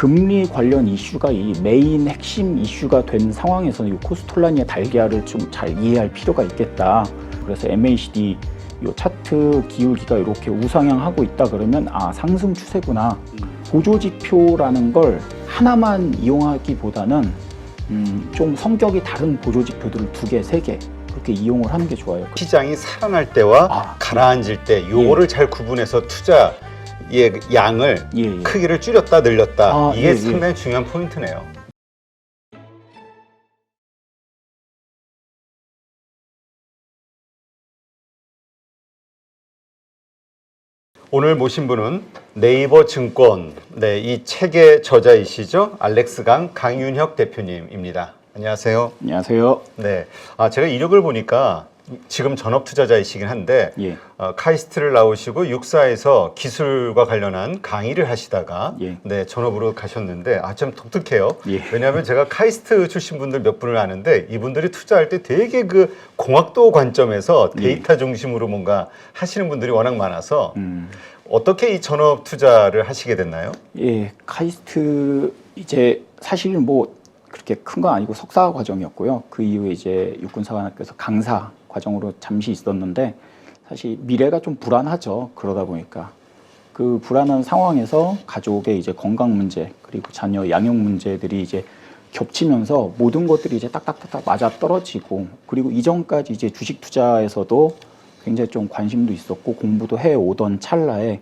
금리 관련 이슈가 이 메인 핵심 이슈가 된 상황에서는 이 코스톨라니의 달걀을 좀 잘 이해할 필요가 있겠다. 그래서 MACD 이 차트 기울기가 이렇게 우상향하고 있다 그러면 아, 상승 추세구나. 보조지표라는 걸 하나만 이용하기보다는 좀 성격이 다른 보조지표들을 2개, 3개 그렇게 이용을 하는 게 좋아요. 시장이 살아날 때와 가라앉을 때 요거를 잘 구분해서 투자의 양을 크기를 줄였다 늘렸다 이게 상당히 중요한 포인트네요. 오늘 모신 분은 네이버 증권 이 책의 저자이시죠. 알렉스 강윤혁 대표님입니다. 안녕하세요. 안녕하세요. 네, 제가 이력을 보니까 지금 전업 투자자이시긴 한데 카이스트를 나오시고 육사에서 기술과 관련한 강의를 하시다가 전업으로 가셨는데 좀 독특해요. 왜냐하면 제가 카이스트 출신 분들 몇 분을 아는데 이분들이 투자할 때 되게 그 공학도 관점에서 데이터 중심으로 뭔가 하시는 분들이 워낙 많아서 어떻게 이 전업 투자를 하시게 됐나요? 카이스트 이제 사실 뭐 그렇게 큰 건 아니고 석사 과정이었고요. 그 이후에 이제 육군사관학교에서 강사 과정으로 잠시 있었는데 사실 미래가 좀 불안하죠. 그러다 보니까 그 불안한 상황에서 가족의 이제 건강 문제 그리고 자녀 양육 문제들이 이제 겹치면서 모든 것들이 이제 딱딱딱딱 맞아 떨어지고 그리고 이전까지 이제 주식 투자에서도 굉장히 좀 관심도 있었고 공부도 해 오던 찰나에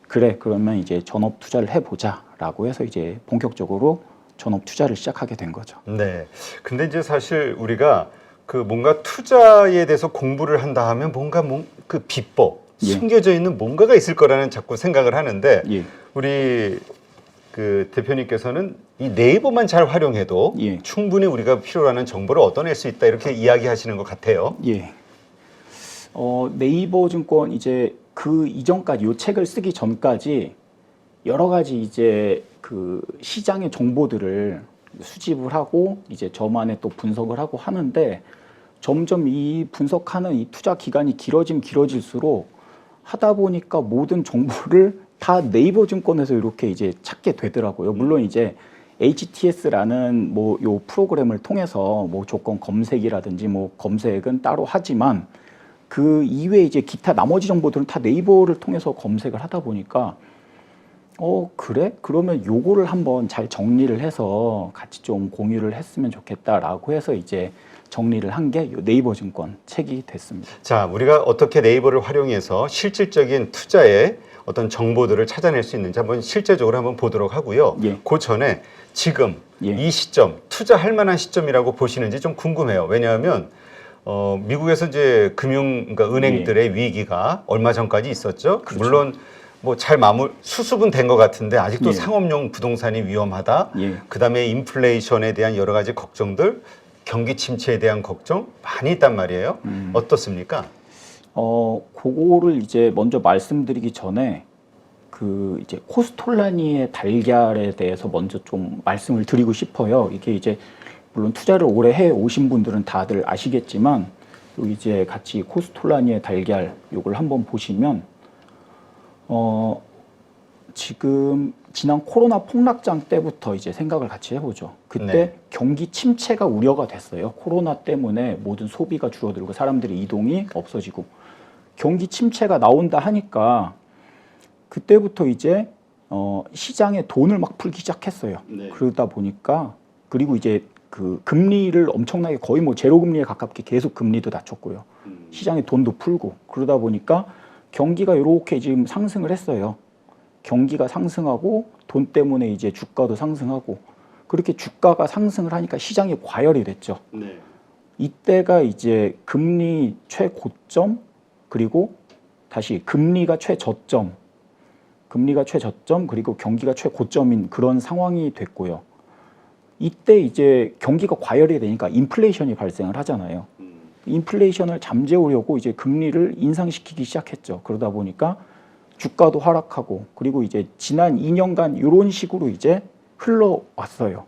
그래 그러면 이제 전업 투자를 해보자라고 해서 이제 본격적으로 전업 투자를 시작하게 된 거죠. 네. 근데 이제 사실 우리가 그 뭔가 투자에 대해서 공부를 한다 하면 뭔가 그 비법, 숨겨져 있는 뭔가가 있을 거라는 자꾸 생각을 하는데 우리 그 대표님께서는 이 네이버만 잘 활용해도 충분히 우리가 필요로 하는 정보를 얻어낼 수 있다 이렇게 이야기하시는 것 같아요. 네이버 증권 이제 그 이전까지 이 책을 쓰기 전까지 여러 가지 이제 그 시장의 정보들을 수집을 하고 이제 저만의 또 분석을 하고 하는데 점점 이 분석하는 이 투자 기간이 길어질수록 하다 보니까 모든 정보를 다 네이버 증권에서 이렇게 이제 찾게 되더라고요. 물론 이제 HTS라는 뭐 요 프로그램을 통해서 뭐 조건 검색이라든지 뭐 검색은 따로 하지만 그 이외에 이제 기타 나머지 정보들은 다 네이버를 통해서 검색을 하다 보니까 그래? 그러면 요거를 한번 잘 정리를 해서 같이 좀 공유를 했으면 좋겠다라고 해서 이제 정리를 한 게 네이버 증권 책이 됐습니다. 자, 우리가 어떻게 네이버를 활용해서 실질적인 투자의 어떤 정보들을 찾아낼 수 있는지 한번 실제적으로 한번 보도록 하고요. 그 전에 지금 이 시점, 투자할 만한 시점이라고 보시는지 좀 궁금해요. 왜냐하면 미국에서 이제 그러니까 은행들의 위기가 얼마 전까지 있었죠. 그렇죠. 물론 뭐 잘 수습은 된 것 같은데 아직도 상업용 부동산이 위험하다. 그다음에 인플레이션에 대한 여러 가지 걱정들, 경기 침체에 대한 걱정 많이 있단 말이에요. 어떻습니까? 그거를 이제 먼저 말씀드리기 전에 그 이제 코스톨라니의 달걀에 대해서 먼저 좀 말씀을 드리고 싶어요. 이게 이제 물론 투자를 오래 해 오신 분들은 다들 아시겠지만 여기 이제 같이 코스톨라니의 달걀 요걸 한번 보시면 지금 지난 코로나 폭락장 때부터 이제 생각을 같이 해보죠. 그때 경기 침체가 우려가 됐어요. 코로나 때문에 모든 소비가 줄어들고 사람들의 이동이 없어지고 경기 침체가 나온다 하니까 그때부터 이제 시장에 돈을 막 풀기 시작했어요. 그러다 보니까 그리고 이제 그 금리를 엄청나게 거의 뭐 제로 금리에 가깝게 계속 금리도 낮췄고요. 시장에 돈도 풀고 그러다 보니까 경기가 이렇게 지금 상승을 했어요. 경기가 상승하고 돈 때문에 이제 주가도 상승하고 그렇게 주가가 상승을 하니까 시장이 과열이 됐죠. 이때가 이제 금리 최고점 그리고 다시 금리가 최저점 그리고 경기가 최고점인 그런 상황이 됐고요. 이때 이제 경기가 과열이 되니까 인플레이션이 발생을 하잖아요. 인플레이션을 잠재우려고 이제 금리를 인상시키기 시작했죠. 그러다 보니까 주가도 하락하고 그리고 이제 지난 2년간 이런 식으로 이제 흘러왔어요.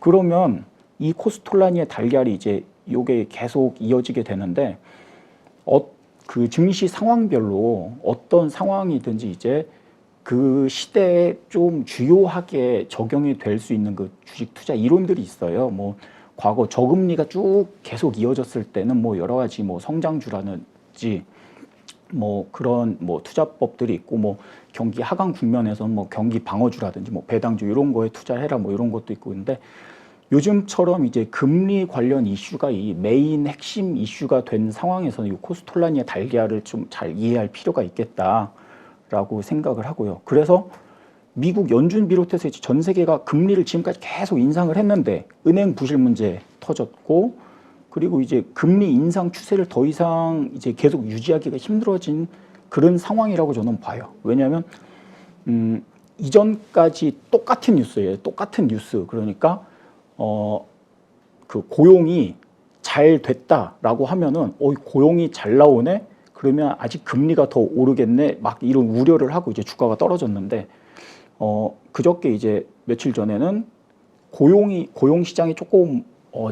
그러면 이 코스톨라니의 달걀이 이제 요게 계속 이어지게 되는데 그 증시 상황별로 어떤 상황이든지 이제 그 시대에 좀 주요하게 적용이 될 수 있는 그 주식 투자 이론들이 있어요. 뭐 과거 저금리가 쭉 계속 이어졌을 때는 뭐 여러 가지 뭐 성장주라든지 뭐 그런 뭐 투자법들이 있고, 뭐 경기 하강 국면에서는 뭐 경기 방어주라든지 뭐 배당주 이런 거에 투자해라 뭐 이런 것도 있고. 근데 요즘처럼 이제 금리 관련 이슈가 이 메인 핵심 이슈가 된 상황에서는 이 코스톨라니아 달걀을 좀 잘 이해할 필요가 있겠다라고 생각을 하고요. 그래서 미국 연준 비롯해서 이제 전 세계가 금리를 지금까지 계속 인상을 했는데 은행 부실 문제 터졌고, 그리고 이제 금리 인상 추세를 더 이상 이제 계속 유지하기가 힘들어진 그런 상황이라고 저는 봐요. 왜냐하면 이전까지 똑같은 뉴스예요. 똑같은 뉴스. 그러니까 그 고용이 잘 됐다라고 하면은 고용이 잘 나오네. 그러면 아직 금리가 더 오르겠네. 막 이런 우려를 하고 이제 주가가 떨어졌는데, 그저께 이제 며칠 전에는 고용 시장이 조금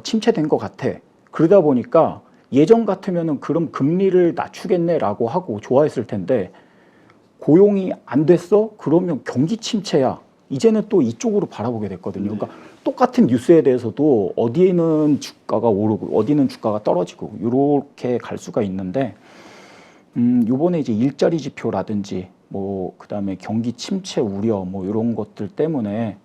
침체된 것 같아. 그러다 보니까 예전 같으면은 그럼 금리를 낮추겠네라고 하고 좋아했을 텐데, 고용이 안 됐어? 그러면 경기 침체야. 이제는 또 이쪽으로 바라보게 됐거든요. 그러니까 똑같은 뉴스에 대해서도 어디는 주가가 오르고 어디는 주가가 떨어지고 이렇게 갈 수가 있는데, 요번에 이제 일자리 지표라든지 뭐 그다음에 경기 침체 우려 뭐 이런 것들 때문에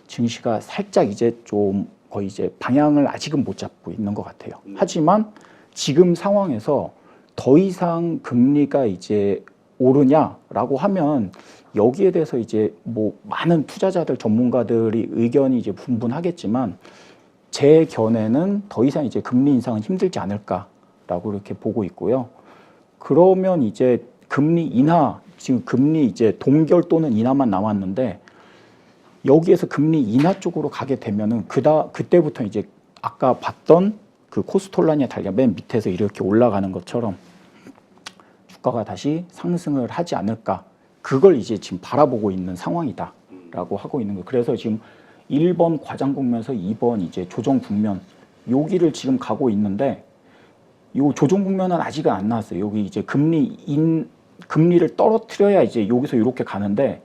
증시가 살짝 이제 좀 거의 이제 방향을 아직은 못 잡고 있는 것 같아요. 하지만 지금 상황에서 더 이상 금리가 이제 오르냐라고 하면 여기에 대해서 이제 뭐 많은 투자자들 전문가들이 의견이 이제 분분하겠지만, 제 견해는 더 이상 이제 금리 인상은 힘들지 않을까라고 이렇게 보고 있고요. 그러면 이제 금리 인하, 지금 금리 이제 동결 또는 인하만 남았는데, 여기에서 금리 인하 쪽으로 가게 되면은 그때부터 이제 아까 봤던 그 코스톨라니아 달걀 맨 밑에서 이렇게 올라가는 것처럼 주가가 다시 상승을 하지 않을까. 그걸 이제 지금 바라보고 있는 상황이다라고 하고 있는 거예요. 그래서 지금 1번 과장 국면에서 2번 이제 조정 국면, 여기를 지금 가고 있는데, 요 조정 국면은 아직은 안 나왔어요. 여기 이제 금리를 떨어뜨려야 이제 여기서 이렇게 가는데,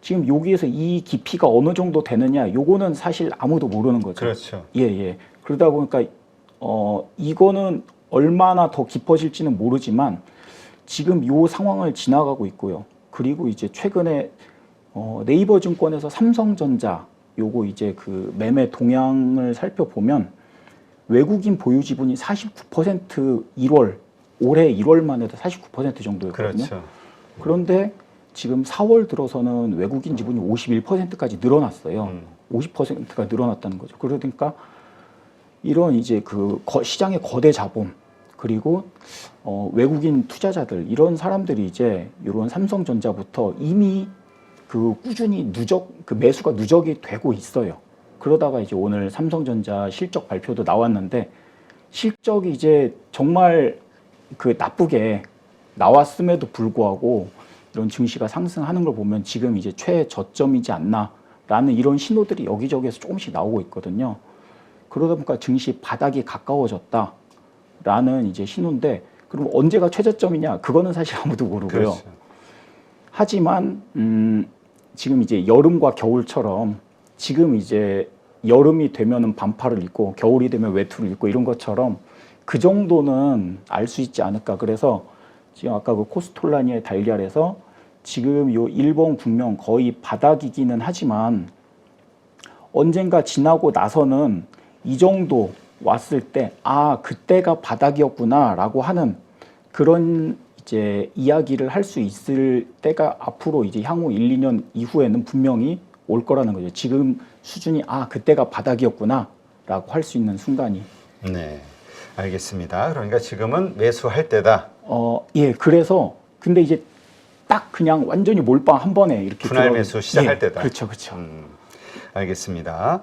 지금 여기에서 이 깊이가 어느 정도 되느냐, 요거는 사실 아무도 모르는 거죠. 그렇죠. 예. 그러다 보니까 이거는 얼마나 더 깊어질지는 모르지만 지금 요 상황을 지나가고 있고요. 그리고 이제 최근에 네이버 증권에서 삼성전자 요거 이제 그 매매 동향을 살펴보면 외국인 보유 지분이 49% 올해 1월만 해도 49% 정도였거든요. 그렇죠. 그런데 지금 4월 들어서는 외국인 지분이 51%까지 늘어났어요. 50%가 늘어났다는 거죠. 그러니까 이런 이제 그 시장의 거대 자본, 그리고 외국인 투자자들, 이런 사람들이 이제 이런 삼성전자부터 이미 그 꾸준히 그 매수가 누적이 되고 있어요. 그러다가 이제 오늘 삼성전자 실적 발표도 나왔는데, 실적이 이제 정말 그 나쁘게 나왔음에도 불구하고 이런 증시가 상승하는 걸 보면 지금 이제 최저점이지 않나라는 이런 신호들이 여기저기에서 조금씩 나오고 있거든요. 그러다 보니까 증시 바닥이 가까워졌다라는 이제 신호인데, 그럼 언제가 최저점이냐? 그거는 사실 아무도 모르고요. 그렇죠. 하지만 지금 이제 여름과 겨울처럼, 지금 이제 여름이 되면은 반팔을 입고 겨울이 되면 외투를 입고 이런 것처럼 그 정도는 알 수 있지 않을까. 그래서 지금 아까 그 코스톨라니아의 달걀에서 지금 요 일본 국면 거의 바닥이기는 하지만, 언젠가 지나고 나서는 이 정도 왔을 때 그때가 바닥이었구나라고 하는 그런 이제 이야기를 할 수 있을 때가 앞으로 이제 향후 1, 2년 이후에는 분명히 올 거라는 거죠. 지금 수준이 그때가 바닥이었구나라고 할 수 있는 순간이. 네, 알겠습니다. 그러니까 지금은 매수할 때다. 예. 그래서 근데 이제 딱 그냥 완전히 몰빵 한 번에 이렇게 분할 매수 시작할 때다. 그렇죠. 알겠습니다.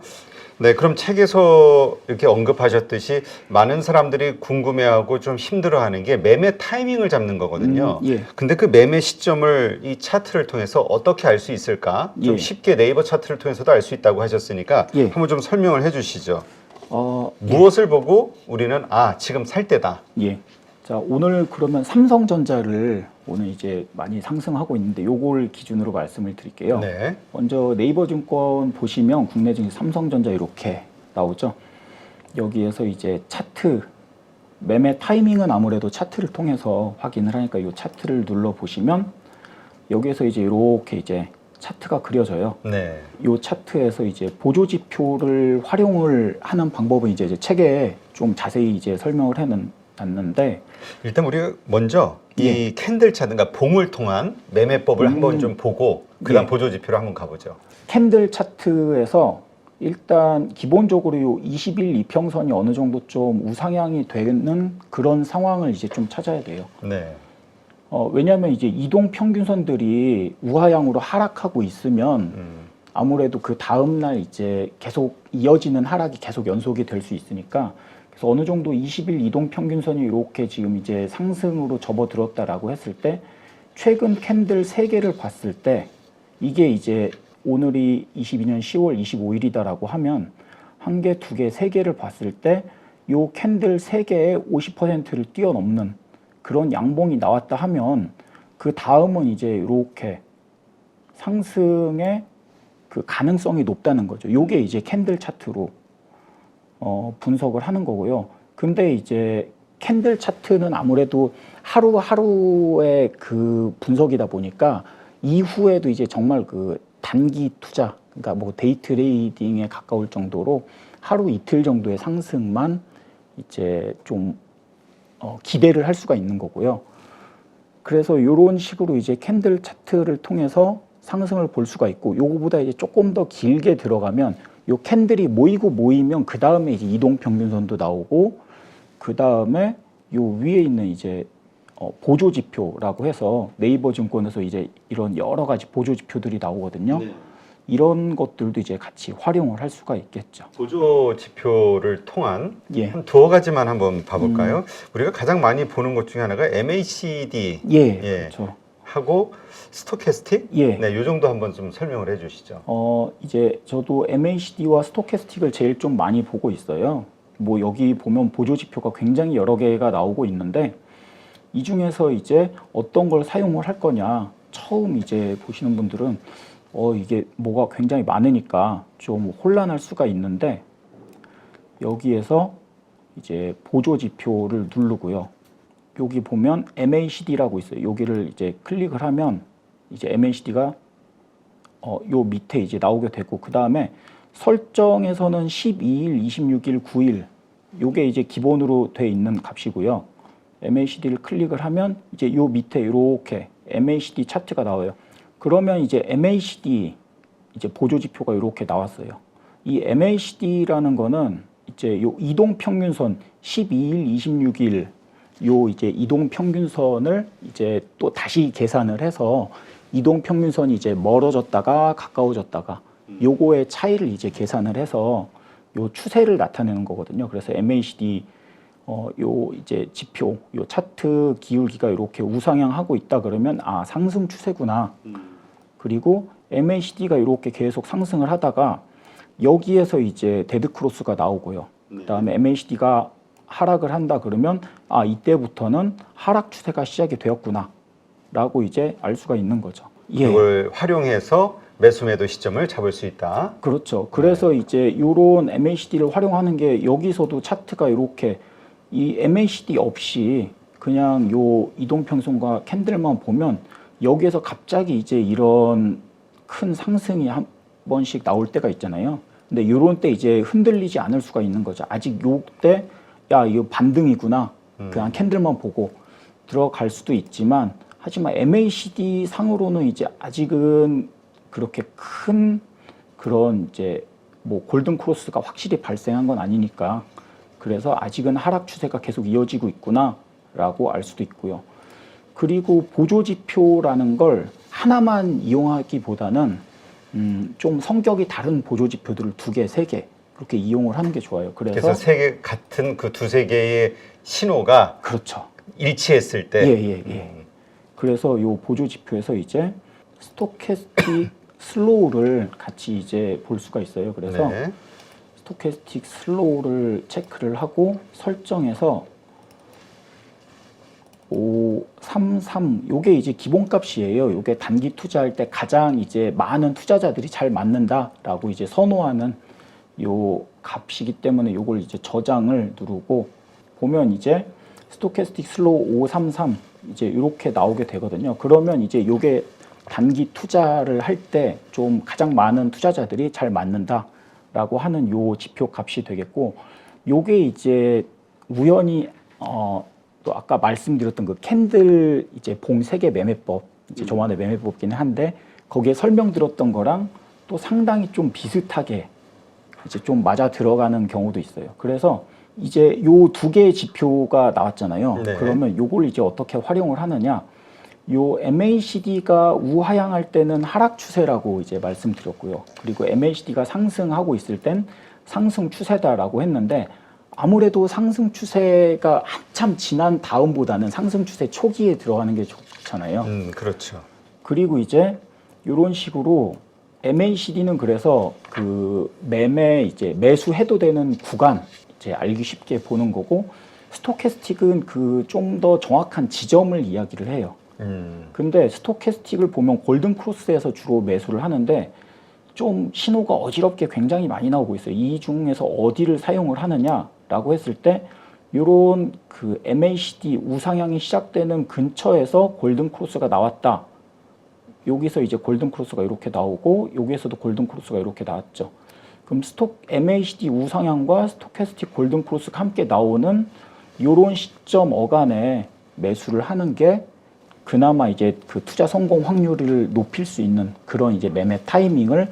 네, 그럼 책에서 이렇게 언급하셨듯이 많은 사람들이 궁금해하고 좀 힘들어하는 게 매매 타이밍을 잡는 거거든요. 근데 그 매매 시점을 이 차트를 통해서 어떻게 알 수 있을까? 좀 쉽게 네이버 차트를 통해서도 알 수 있다고 하셨으니까 한번 좀 설명을 해주시죠. 무엇을 보고 우리는 지금 살 때다. 자, 오늘 그러면 삼성전자를 오늘 이제 많이 상승하고 있는데 요걸 기준으로 말씀을 드릴게요. 네. 먼저 네이버 증권 보시면 국내 증시 삼성전자 이렇게 나오죠. 여기에서 이제 차트 매매 타이밍은 아무래도 차트를 통해서 확인을 하니까 이 차트를 눌러 보시면 여기에서 이제 이렇게 이제 차트가 그려져요. 네. 이 차트에서 이제 보조 지표를 활용을 하는 방법은 이제 책에 좀 자세히 이제 설명을 해놨는데 일단 우리가 먼저 예. 이 캔들 차트, 그러니까 봉을 통한 매매법을 한번 좀 보고 그다음 예. 보조 지표로 한번 가보죠. 캔들 차트에서 일단 기본적으로 요 20일 이평선이 어느 정도 좀 우상향이 되는 그런 상황을 이제 좀 찾아야 돼요. 네. 왜냐하면 이제 이동 평균선들이 우하향으로 하락하고 있으면 아무래도 그 다음 날 이제 계속 이어지는 하락이 계속 연속이 될 수 있으니까 그래서 어느 정도 20일 이동 평균선이 이렇게 지금 이제 상승으로 접어들었다라고 했을 때 최근 캔들 3개를 봤을 때 이게 이제 오늘이 22년 10월 25일이다라고 하면 1개, 2개, 3개를 봤을 때 요 캔들 3개의 50%를 뛰어넘는 그런 양봉이 나왔다 하면 그 다음은 이제 이렇게 상승의 그 가능성이 높다는 거죠. 요게 이제 캔들 차트로 분석을 하는 거고요. 근데 이제 캔들 차트는 아무래도 하루하루의 그 분석이다 보니까 이후에도 이제 정말 그 단기 투자, 그러니까 뭐 데이 트레이딩에 가까울 정도로 하루 이틀 정도의 상승만 이제 좀 기대를 할 수가 있는 거고요. 그래서 이런 식으로 이제 캔들 차트를 통해서 상승을 볼 수가 있고, 요거보다 이제 조금 더 길게 들어가면 요 캔들이 모이면 그 다음에 이제 이동 평균선도 나오고, 그 다음에 요 위에 있는 이제 보조 지표라고 해서 네이버 증권에서 이제 이런 여러 가지 보조 지표들이 나오거든요. 네. 이런 것들도 이제 같이 활용을 할 수가 있겠죠. 보조 지표를 통한 예. 한 두어 가지만 한번 봐볼까요? 우리가 가장 많이 보는 것 중에 하나가 MACD 예, 그렇죠. 하고 스토캐스틱? 예. 네, 요 정도 한번 좀 설명을 해주시죠. 이제 저도 MACD와 스토캐스틱을 제일 좀 많이 보고 있어요. 뭐 여기 보면 보조 지표가 굉장히 여러 개가 나오고 있는데 이 중에서 이제 어떤 걸 사용을 할 거냐, 처음 이제 보시는 분들은 이게 뭐가 굉장히 많으니까 좀 혼란할 수가 있는데, 여기에서 이제 보조 지표를 누르고요. 여기 보면 MACD라고 있어요. 여기를 이제 클릭을 하면 이제 MACD가 요 밑에 이제 나오게 되고, 그 다음에 설정에서는 12일, 26일, 9일 요게 이제 기본으로 돼 있는 값이고요. MACD를 클릭을 하면 이제 요 밑에 이렇게 MACD 차트가 나와요. 그러면 이제 MACD 이제 보조 지표가 이렇게 나왔어요. 이 MACD라는 거는 이제 요 이동 평균선 12일, 26일 요 이제 이동 평균선을 이제 또 다시 계산을 해서 이동 평균선이 이제 멀어졌다가 가까워졌다가 요거의 차이를 이제 계산을 해서 요 추세를 나타내는 거거든요. 그래서 MACD 요 이제 지표, 요 차트 기울기가 이렇게 우상향하고 있다 그러면 상승 추세구나. 그리고 MACD가 이렇게 계속 상승을 하다가 여기에서 이제 데드 크로스가 나오고요. 그다음에 MACD가 하락을 한다 그러면 이때부터는 하락 추세가 시작이 되었구나라고 이제 알 수가 있는 거죠. 이걸 활용해서 매수 매도 시점을 잡을 수 있다. 그렇죠. 그래서 이제 요런 MACD를 활용하는 게 여기서도 차트가 이렇게 이 MACD 없이 그냥 요 이동평선과 캔들만 보면 여기에서 갑자기 이제 이런 큰 상승이 한 번씩 나올 때가 있잖아요. 근데 요런 때 이제 흔들리지 않을 수가 있는 거죠. 아직 요때 이거 반등이구나. 그냥 캔들만 보고 들어갈 수도 있지만, 하지만 MACD 상으로는 이제 아직은 그렇게 큰 그런 이제 뭐 골든 크로스가 확실히 발생한 건 아니니까, 그래서 아직은 하락 추세가 계속 이어지고 있구나라고 알 수도 있고요. 그리고 보조 지표라는 걸 하나만 이용하기보다는 좀 성격이 다른 보조 지표들을 2개, 3개 그렇게 이용을 하는 게 좋아요. 그래서 세 개 같은 그 두세 개의 신호가 그렇죠. 일치했을 때. 그래서 요 보조 지표에서 이제 스토캐스틱 슬로우를 같이 이제 볼 수가 있어요. 그래서 스토캐스틱 슬로우를 체크를 하고 설정해서 533 요게 이제 기본값이에요. 요게 단기 투자할 때 가장 이제 많은 투자자들이 잘 맞는다라고 이제 선호하는 요 값이기 때문에 요걸 이제 저장을 누르고 보면 이제 스토캐스틱 슬로우 533 이제 이렇게 나오게 되거든요. 그러면 이제 요게 단기 투자를 할 때 좀 가장 많은 투자자들이 잘 맞는다라고 하는 요 지표 값이 되겠고, 요게 이제 우연히 또 아까 말씀드렸던 그 캔들 이제 봉 세개 매매법, 이제 저만의 매매법이긴 한데 거기에 설명드렸던 거랑 또 상당히 좀 비슷하게 이제 좀 맞아 들어가는 경우도 있어요. 그래서 이제 요 두 개의 지표가 나왔잖아요. 네. 그러면 요걸 이제 어떻게 활용을 하느냐? 요 MACD가 우하향할 때는 하락 추세라고 이제 말씀드렸고요. 그리고 MACD가 상승하고 있을 땐 상승 추세다라고 했는데, 아무래도 상승 추세가 한참 지난 다음보다는 상승 추세 초기에 들어가는 게 좋잖아요. 그렇죠. 그리고 이제 이런 식으로 MACD는 그래서 그 이제 매수해도 되는 구간 이제 알기 쉽게 보는 거고, 스토캐스틱은 그 좀 더 정확한 지점을 이야기를 해요. 근데 스토캐스틱을 보면 골든 크로스에서 주로 매수를 하는데 좀 신호가 어지럽게 굉장히 많이 나오고 있어요. 이 중에서 어디를 사용을 하느냐라고 했을 때 이런 그 MACD 우상향이 시작되는 근처에서 골든 크로스가 나왔다. 여기서 이제 골든 크로스가 이렇게 나오고 여기에서도 골든 크로스가 이렇게 나왔죠. 그럼 MACD 우상향과 스토캐스틱 골든 크로스가 함께 나오는 이런 시점 어간에 매수를 하는 게 그나마 이제 그 투자 성공 확률을 높일 수 있는 그런 이제 매매 타이밍을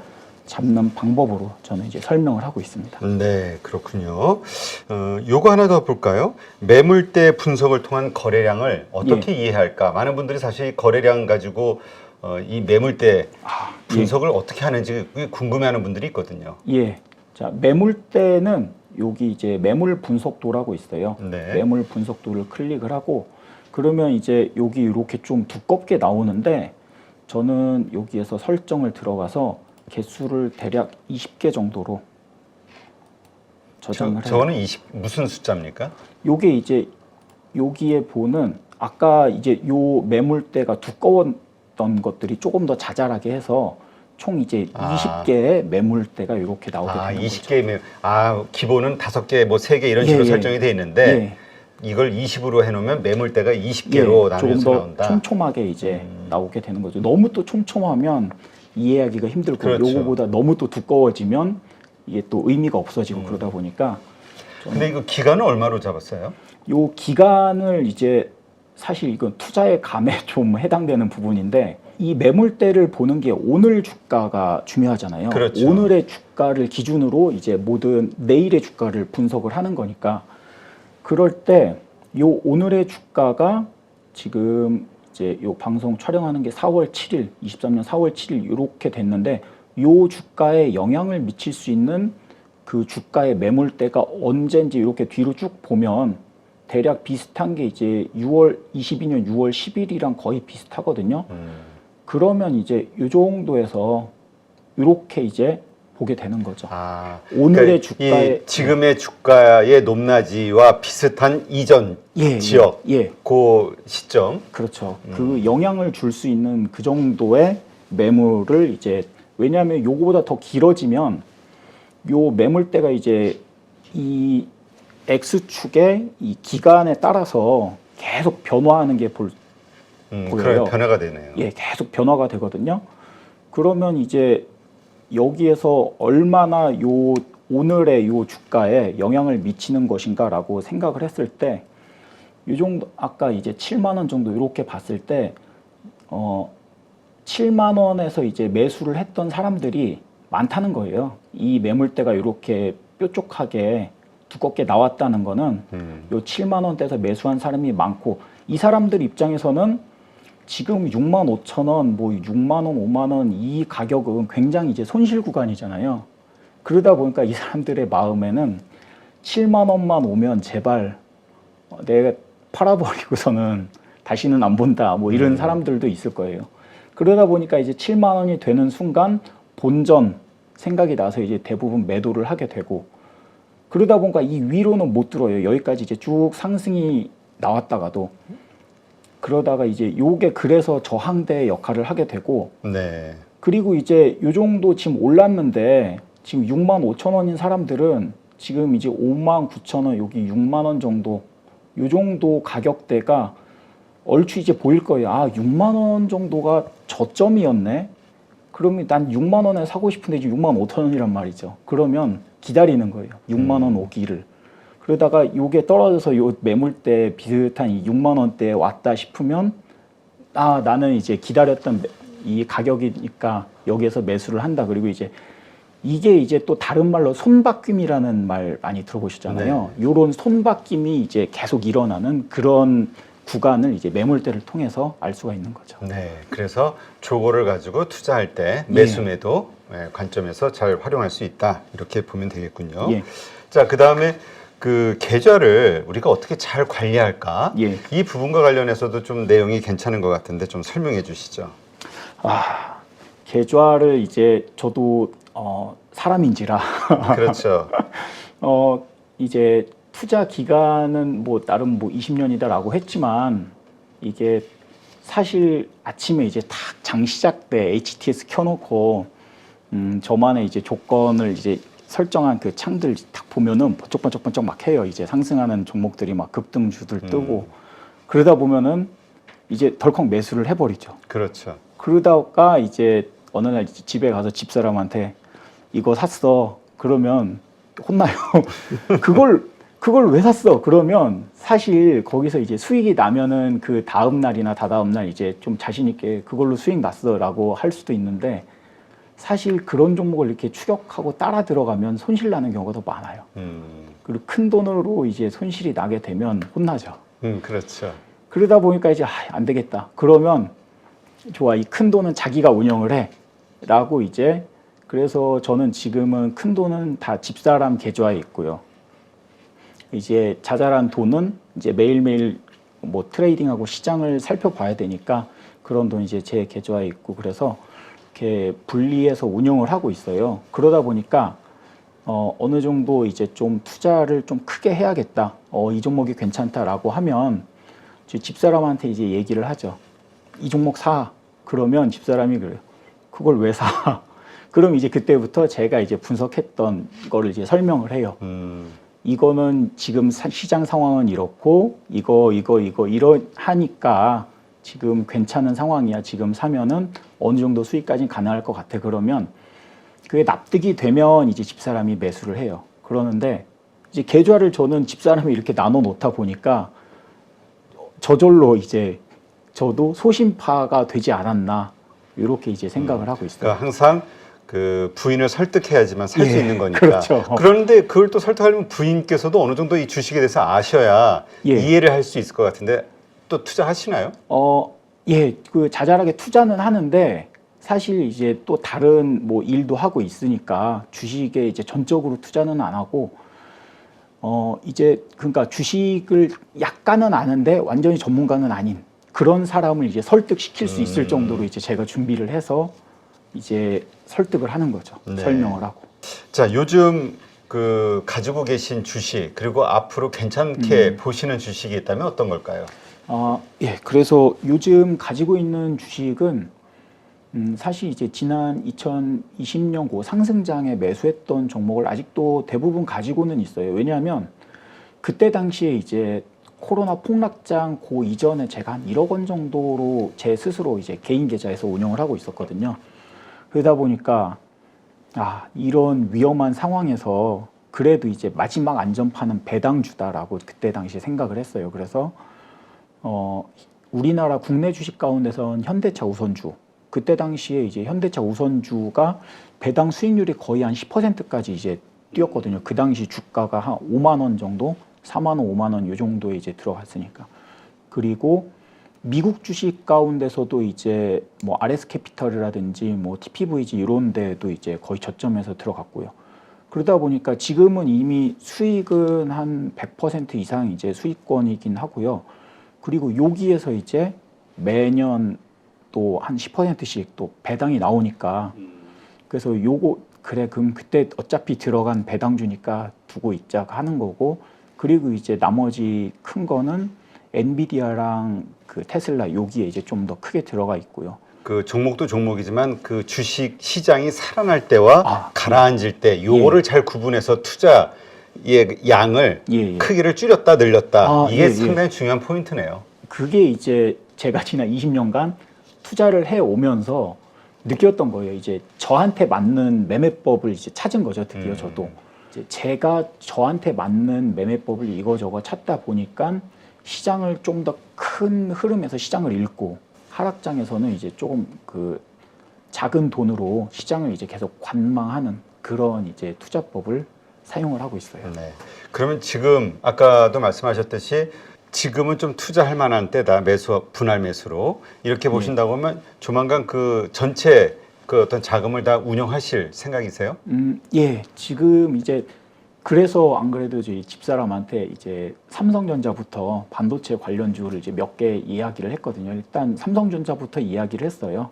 잡는 방법으로 저는 이제 설명을 하고 있습니다. 네, 그렇군요. 요거 하나 더 볼까요? 매물대 분석을 통한 거래량을 어떻게 이해할까? 많은 분들이 사실 거래량 가지고 이 매물대 분석을 어떻게 하는지 궁금해하는 분들이 있거든요. 예. 자, 매물대는 여기 이제 매물 분석도라고 있어요. 네. 매물 분석도를 클릭을 하고 그러면 이제 여기 이렇게 좀 두껍게 나오는데, 저는 여기에서 설정을 들어가서 개수를 대략 20개 정도로 저장을 해요. 저거는 무슨 숫자입니까? 요게 이제 여기에 보는 아까 이제 요 매물대가 두꺼웠던 것들이 조금 더 자잘하게 해서 총 이제 20개의 매물대가 이렇게 나오게 되는 20개의 기본은 5개, 뭐 3개 이런 식으로 설정이 돼 있는데 이걸 20으로 해놓으면 매물대가 20개로 나눠서 조금 더 나온다. 촘촘하게 이제 나오게 되는 거죠. 너무 또 촘촘하면 이해하기가 힘들고, 그렇죠. 요거보다 너무 또 두꺼워지면 이게 또 의미가 없어지고 그러다 보니까. 근데 이거 기간은 얼마로 잡았어요? 요 기간을 이제 사실 이건 투자의 감에 좀 해당되는 부분인데, 이 매물대를 보는 게 오늘 주가가 중요하잖아요. 그렇죠. 오늘의 주가를 기준으로 이제 모든 내일의 주가를 분석을 하는 거니까, 그럴 때 요 오늘의 주가가 지금 이제 요 방송 촬영하는 게 4월 7일, 23년 4월 7일 이렇게 됐는데, 요 주가에 영향을 미칠 수 있는 그 주가의 매물대가 언제인지 이렇게 뒤로 쭉 보면 대략 비슷한 게 이제 22년 6월 10일이랑 거의 비슷하거든요. 그러면 이제 요 정도에서 이렇게 이제 보게 되는 거죠. 오늘의 그러니까 주가의 지금의 주가의 높낮이와 비슷한 이전 지역, 그 시점. 그렇죠. 그 영향을 줄 수 있는 그 정도의 매물을 이제, 왜냐하면 요거보다 더 길어지면 요 매물대가 이제 이 X축의 이 기간에 따라서 계속 변화하는 게 보여요. 변화가 되네요. 예, 계속 변화가 되거든요. 그러면 이제 여기에서 얼마나 요 오늘의 요 주가에 영향을 미치는 것인가라고 생각을 했을 때, 요 정도 아까 이제 7만 원 정도 이렇게 봤을 때 7만 원에서 이제 매수를 했던 사람들이 많다는 거예요. 이 매물대가 이렇게 뾰족하게 두껍게 나왔다는 거는 요 7만 원대에서 매수한 사람이 많고, 이 사람들 입장에서는 지금 6만 5천 원, 뭐 6만 원, 5만 원 이 가격은 굉장히 이제 손실 구간이잖아요. 그러다 보니까 이 사람들의 마음에는 7만 원만 오면 제발 내가 팔아버리고서는 다시는 안 본다, 뭐 이런 사람들도 있을 거예요. 그러다 보니까 이제 7만 원이 되는 순간 본전 생각이 나서 이제 대부분 매도를 하게 되고, 그러다 보니까 이 위로는 못 들어요. 여기까지 이제 쭉 상승이 나왔다가도 그러다가 이제 요게 그래서 저항대 역할을 하게 되고 네. 그리고 이제 요 정도 지금 올랐는데 지금 6만 5천 원인 사람들은 지금 이제 5만 9천 원 여기 6만 원 정도 요 정도 가격대가 얼추 이제 보일 거예요. 아, 6만 원 정도가 저점이었네. 그러면 난 6만 원에 사고 싶은데 지금 6만 5천 원이란 말이죠. 그러면 기다리는 거예요. 6만 원 오기를. 그러다가 요게 떨어져서 요 매물대 비슷한 이 6만 원대에 왔다 싶으면 아, 나는 이제 기다렸던 이 가격이니까 여기에서 매수를 한다. 그리고 이제 이게 이제 또 다른 말로 손바뀜이라는 말 많이 들어보셨잖아요. 네. 요런 손바뀜이 이제 계속 일어나는 그런 구간을 이제 매물대를 통해서 알 수가 있는 거죠. 네. 그래서 조거를 가지고 투자할 때 매수 매도 관점에서 잘 활용할 수 있다. 이렇게 보면 되겠군요. 예. 자, 그다음에 그 계좌를 우리가 어떻게 잘 관리할까? 예. 이 부분과 관련해서도 좀 내용이 괜찮은 것 같은데 좀 설명해 주시죠. 아, 계좌를 이제 저도 사람인지라 그렇죠. 이제 투자 기간은 뭐 나름 뭐 20년이다라고 했지만 이게 사실 아침에 이제 탁 장 시작 때 HTS 켜놓고 저만의 이제 조건을 이제 설정한 그 창들 딱 보면은 번쩍번쩍번쩍 막 해요. 이제 상승하는 종목들이 막 급등주들 뜨고 그러다 보면은 이제 덜컥 매수를 해버리죠. 그렇죠. 그러다가 이제 어느 날 집에 가서 집사람한테 이거 샀어. 그러면 혼나요. 그걸 왜 샀어? 그러면 사실 거기서 이제 수익이 나면은 그 다음 날이나 다다음 날 이제 좀 자신 있게 그걸로 수익 났어라고 할 수도 있는데 사실 그런 종목을 이렇게 추격하고 따라 들어가면 손실 나는 경우가 더 많아요. 그리고 큰 돈으로 이제 손실이 나게 되면 혼나죠. 그렇죠. 그러다 보니까 이제 안 되겠다. 그러면 좋아, 이 큰 돈은 자기가 운영을 해라고 이제 그래서 저는 지금은 큰 돈은 다 집사람 계좌에 있고요. 이제 자잘한 돈은 이제 매일매일 뭐 트레이딩하고 시장을 살펴봐야 되니까 그런 돈 이제 제 계좌에 있고 그래서 이렇게 분리해서 운영을 하고 있어요. 그러다 보니까 어느 정도 이제 좀 투자를 좀 크게 해야겠다. 이 종목이 괜찮다라고 하면 집사람한테 이제 얘기를 하죠. 이 종목 사. 그러면 집사람이 그래요. 그걸 왜 사? 그럼 이제 그때부터 제가 이제 분석했던 거를 이제 설명을 해요. 이거는 지금 시장 상황은 이렇고 이거 하니까 지금 괜찮은 상황이야. 지금 사면은 어느 정도 수익까지는 가능할 것 같아. 그러면 그게 납득이 되면 이제 집사람이 매수를 해요. 그러는데 이제 계좌를 저는 집사람이 이렇게 나눠 놓다 보니까 저절로 이제 저도 소심파가 되지 않았나 이렇게 이제 생각을 하고 있어요. 그러니까 항상 그 부인을 설득해야지만 살 수 있는 거니까. 그렇죠. 그런데 그걸 또 설득하려면 부인께서도 어느 정도 이 주식에 대해서 아셔야 이해를 할 수 있을 것 같은데 또 투자하시나요? 예, 그 자잘하게 투자는 하는데 사실 이제 또 다른 뭐 일도 하고 있으니까 주식에 이제 전적으로 투자는 안 하고 이제 그러니까 주식을 약간은 아는데 완전히 전문가는 아닌 그런 사람을 이제 설득시킬 수 있을 정도로 이제 제가 준비를 해서 이제 설득을 하는 거죠. 네. 설명을 하고. 자, 요즘 그 가지고 계신 주식 그리고 앞으로 괜찮게 보시는 주식이 있다면 어떤 걸까요? 예, 그래서 요즘 가지고 있는 주식은 사실 이제 지난 2020년 고 상승장에 매수했던 종목을 아직도 대부분 가지고는 있어요. 왜냐하면 그때 당시에 이제 코로나 폭락장 고 이전에 제가 한 1억 원 정도로 제 스스로 이제 개인 계좌에서 운영을 하고 있었거든요. 그러다 보니까 이런 위험한 상황에서 그래도 이제 마지막 안전판은 배당주다라고 그때 당시에 생각을 했어요. 그래서 우리나라 국내 주식 가운데선 현대차 우선주 그때 당시에 이제 현대차 우선주가 배당 수익률이 거의 한 10%까지 이제 뛰었거든요. 그 당시 주가가 한 5만 원 정도, 4만 원, 5만 원 이 정도에 이제 들어갔으니까. 그리고 미국 주식 가운데서도 이제 뭐 RS 캐피털이라든지 뭐 TPVG 이런 데도 이제 거의 저점에서 들어갔고요. 그러다 보니까 지금은 이미 수익은 한 100% 이상 이제 수익권이긴 하고요. 그리고 여기에서 이제 매년 또 한 10%씩 또 배당이 나오니까 그래서 요거 그래 그럼 그때 어차피 들어간 배당주니까 두고 있자 하는 거고 그리고 이제 나머지 큰 거는 엔비디아랑 그 테슬라 여기에 이제 좀 더 크게 들어가 있고요. 그 종목도 종목이지만 그 주식 시장이 살아날 때와 가라앉을 때 요거를 예. 잘 구분해서 투자의 양을 예. 크기를 줄였다 늘렸다 이게 예. 상당히 중요한 포인트네요. 그게 이제 제가 지난 20년간 투자를 해 오면서 느꼈던 거예요. 이제 저한테 맞는 매매법을 이제 찾은 거죠. 드디어 저도 이제 제가 저한테 맞는 매매법을 이거저거 찾다 보니까 시장을 좀 더 큰 흐름에서 시장을 읽고 하락장에서는 이제 조금 그 작은 돈으로 시장을 이제 계속 관망하는 그런 이제 투자법을 사용을 하고 있어요. 네. 그러면 지금 아까도 말씀하셨듯이 지금은 좀 투자할 만한 때다. 분할 매수로 이렇게 보신다고 하면 조만간 그 전체 그 어떤 자금을 다 운영하실 생각이세요? 예. 지금 이제 그래서 안 그래도 저희 집사람한테 이제 삼성전자부터 반도체 관련주를 이제 몇 개 이야기를 했거든요. 일단 삼성전자부터 이야기를 했어요.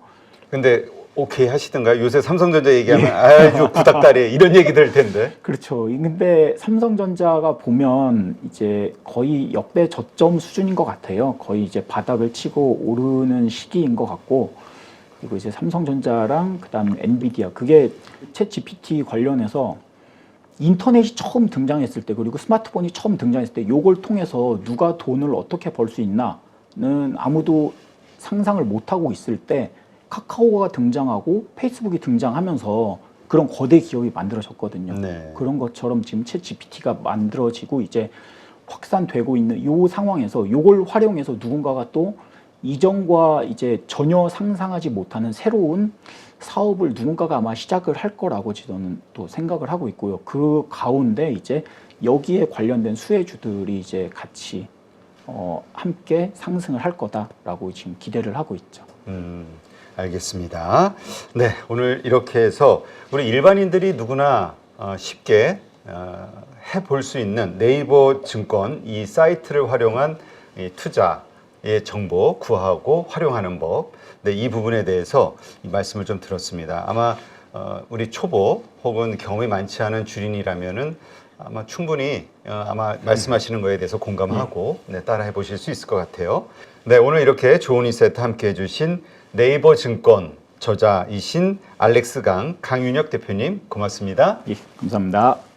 근데 오케이 하시던가요? 요새 삼성전자 얘기하면 아주 구닥다리 이런 얘기 들 텐데. 그렇죠. 근데 삼성전자가 보면 이제 거의 역대 저점 수준인 것 같아요. 거의 이제 바닥을 치고 오르는 시기인 것 같고, 그리고 이제 삼성전자랑 그다음 엔비디아, 그게 챗 GPT 관련해서 인터넷이 처음 등장했을 때, 그리고 스마트폰이 처음 등장했을 때 요걸 통해서 누가 돈을 어떻게 벌 수 있나는 아무도 상상을 못하고 있을 때 카카오가 등장하고 페이스북이 등장하면서 그런 거대 기업이 만들어졌거든요. 네. 그런 것처럼 지금 챗 GPT가 만들어지고 이제 확산되고 있는 요 상황에서 요걸 활용해서 누군가가 또 이전과 이제 전혀 상상하지 못하는 새로운 사업을 누군가가 아마 시작을 할 거라고 저는 또 생각을 하고 있고요. 그 가운데 이제 여기에 관련된 수혜주들이 이제 같이 함께 상승을 할 거다라고 지금 기대를 하고 있죠. 알겠습니다. 네, 오늘 이렇게 해서 우리 일반인들이 누구나 쉽게 해볼 수 있는 네이버 증권 이 사이트를 활용한 이 투자의 정보 구하고 활용하는 법, 네, 이 부분에 대해서 이 말씀을 좀 들었습니다. 아마 우리 초보 혹은 경험이 많지 않은 주린이라면은 아마 충분히 아마 말씀하시는 거에 대해서 공감하고 네, 따라해 보실 수 있을 것 같아요. 네, 오늘 이렇게 좋은 인사이트 함께 해주신 네이버 증권 저자이신 알렉스 강윤혁 대표님 고맙습니다. 예, 감사합니다.